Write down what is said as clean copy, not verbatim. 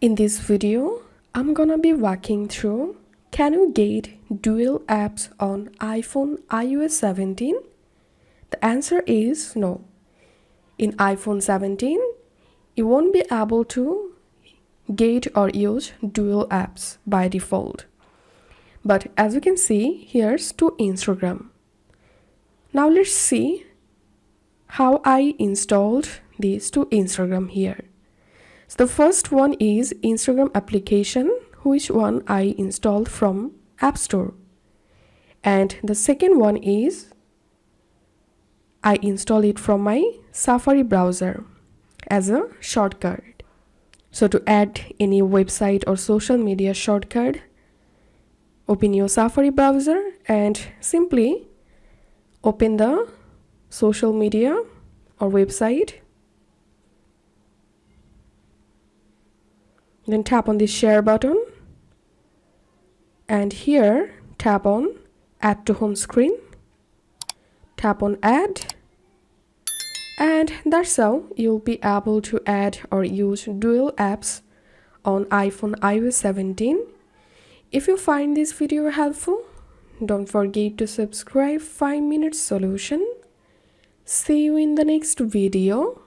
In this video, I'm gonna be walking through can you get dual apps on iPhone iOS 17? The answer is no. In iPhone 17, you won't be able to get or use dual apps by default. But as you can see, here's to Instagram. Now let's see how I installed these to Instagram here. So the first one is Instagram application, which one I installed from App Store. And the second one is I install it from my Safari browser as a shortcut. So to add any website or social media shortcut, open your Safari browser and simply open the social media or website. Then tap on the share button and here tap on add to home screen. Tap on add and that's how you'll be able to add or use dual apps on iPhone iOS 17. If you find this video helpful, don't forget to subscribe 5 Minute Solution. See you in the next video.